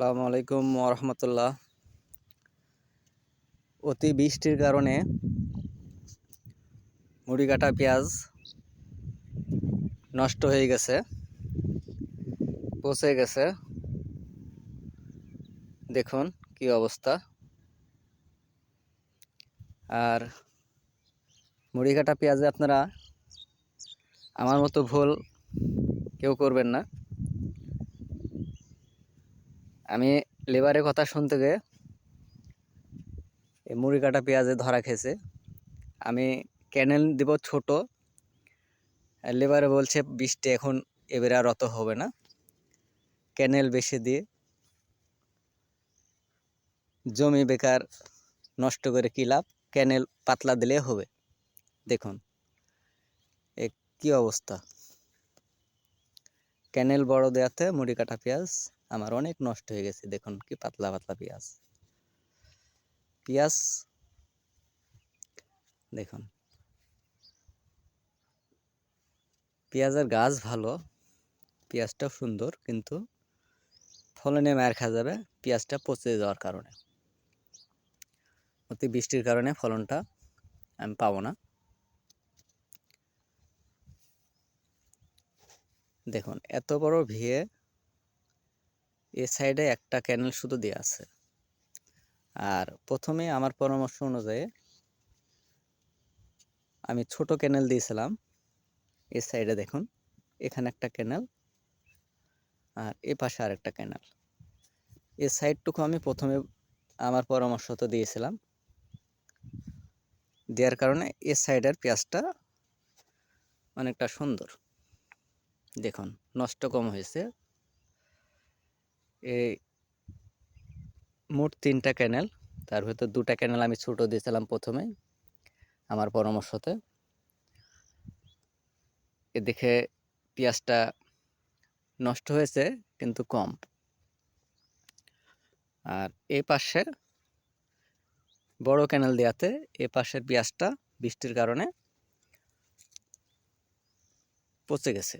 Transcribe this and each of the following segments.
আসসালামু আলাইকুম রহমতুল্লাহ। অতি বৃষ্টির কারণে মুড়ি কাটা পেঁয়াজ নষ্ট হয়ে গেছে, পচে গেছে। দেখুন কি অবস্থা। আর মুড়ি কাটা পেঁয়াজে আপনারা আমার মতো ভুল কেউ করবেন না। আমি লেবারের কথা শুনতে গিয়ে এই মুড়ি কাটা পেঁয়াজে ধরা খেয়েছে। আমি ক্যানেল দিব ছোট, লেবারে বলছে বৃষ্টি এখন এবারে আর অত হবে না, ক্যানেল বেশি দিয়ে জমি বেকার নষ্ট করে কি লাভ, ক্যানেল পাতলা দিলে হবে। দেখুন এ কি অবস্থা। ক্যানেল বড় দেওয়াতে মুড়ি কাটা পেঁয়াজ আমার অনেক নষ্ট হয়ে গেছে। দেখুন কি পাতলা পাতলা পেঁয়াজ পেঁয়াজ দেখুন পেঁয়াজের গাছ ভালো, পেঁয়াজটাও সুন্দর, কিন্তু ফলনে মার খা যাবে পেঁয়াজটা পচে যাওয়ার কারণে। অতি বৃষ্টির কারণে ফলনটা আমি পাবো না। দেখুন এত বড় ভিয়ে এ সাইডে একটা ক্যানেল শুধু দেওয়া আছে। আর প্রথমে আমার পরামর্শ অনুযায়ী আমি ছোট ক্যানেল দিয়েছিলাম। এই সাইডে দেখুন এখানে একটা ক্যানেল, আর এ পাশে আরেকটা ক্যানেল। এই সাইডটুকু আমি প্রথমে আমার পরামর্শ তো দিয়েছিলাম, দেওয়ার কারণে এ সাইডের পেঁয়াজটা অনেকটা সুন্দর। দেখুন নষ্ট কম হয়েছে। এই মোট 3টা ক্যানেল, তার ভেতর 2টা ক্যানেল আমি ছোট দিয়েছিলাম প্রথমে আমার পরামর্শতে। এদিকে পেঁয়াজটা নষ্ট হয়েছে কিন্তু কম। আর এই পাশে বড় ক্যানেল দেওয়াতে এ পাশের পেঁয়াজটা বৃষ্টির কারণে পচে গেছে।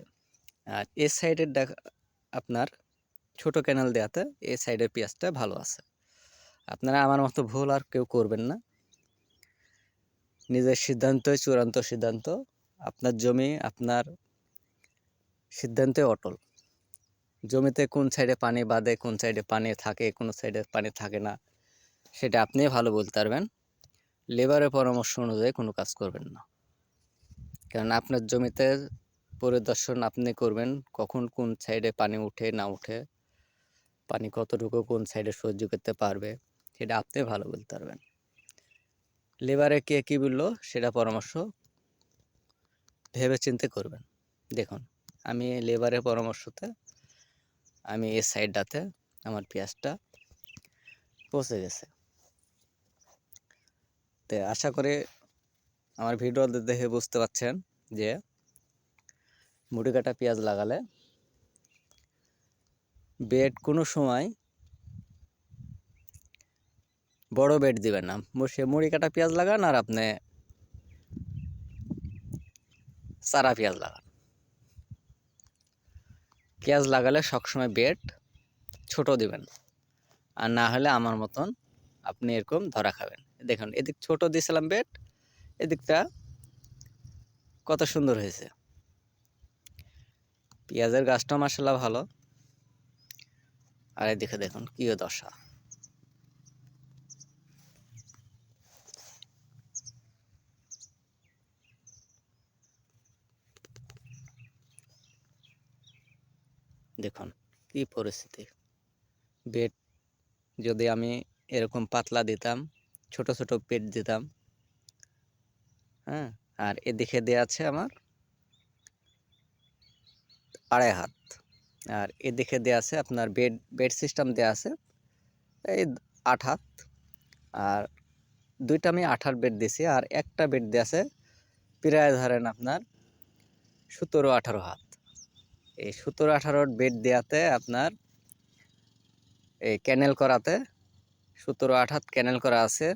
আর এ সাইডের আপনার ছোট ক্যানেল দেওয়াতে এই সাইডের পেঁয়াজটা ভালো আছে। আপনারা আমার মতো ভুল আর কেউ করবেন না। নিজের সিদ্ধান্তই চূড়ান্ত সিদ্ধান্ত। আপনার জমি আপনার সিদ্ধান্তে অটল। জমিতে কোন সাইডে পানি বাঁধে, কোন সাইডে পানি থাকে, কোন সাইডে পানি থাকে না, সেটা আপনি ভালো বলতে পারবেন। লেবারের পরামর্শ অনুযায়ী কোনো কাজ করবেন না, কারণ আপনার জমিতে পরিদর্শন আপনি করবেন কখন কোন সাইডে পানি উঠে না উঠে, পানি কতটুকু কোন সাইডে সহ্য করতে পারবে, সেটা আপনি ভালো বলতে পারবেন। লেবারে কে কী বললো সেটা পরামর্শ ভেবে চিন্তে করবেন। দেখুন আমি লেবারের পরামর্শতে আমি এই সাইডটাতে আমার পেঁয়াজটা পচে গেছে। তো আশা করি আমার ভিডিও দেখে বুঝতে পারছেন যে মুড়ি কাটা পেঁয়াজ লাগালে বেড কোনো সময় বড় বেড দিবেন না। সে মুড়ি কাটা পেঁয়াজ লাগান আর আপনি চারা পেঁয়াজ লাগান। পেঁয়াজ লাগালে সবসময় বেড ছোট দিবেন, আর না হলে আমার মতন আপনি এরকম ধরা খাবেন। দেখুন এদিক ছোট দিয়েছিলাম বেড, এদিকটা কত সুন্দর হয়েছে। পেঁয়াজের গাছটা মাশাআল্লাহ ভালো। আর এদিকে দেখুন কি দশা। দেখুন কি পরিস্থিতি। বেড যদি আমি এরকম পাতলা দিতাম, ছোট ছোট পেট দিতাম, হ্যাঁ। আর এদিকে দেওয়া আছে আমার 2.5 হাত, আর এদিকে দেওয়া আছে আপনার বেড বেড সিস্টেম দেওয়া আছে এই 8 হাত। আর 2টা আমি 8 হাত বেড দিছি, আর একটা বেড দেওয়া আছে প্রায় ধরেন আপনার 17-18 হাত। এই 17-18 বেড দেওয়াতে আপনার এই ক্যানেল করাতে 17-8 হাত ক্যানেল করা আছে।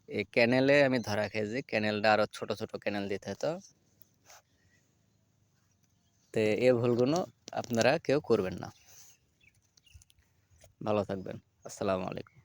এই ক্যানেলে আমি ধরা খেয়েছি, ক্যানেলটা আরও ছোট ছোট ক্যানেল দিতে হতো। তো এই ভুলগুলো আপনারা কেউ করবেন না। ভালো থাকবেন। আসসালামু আলাইকুম।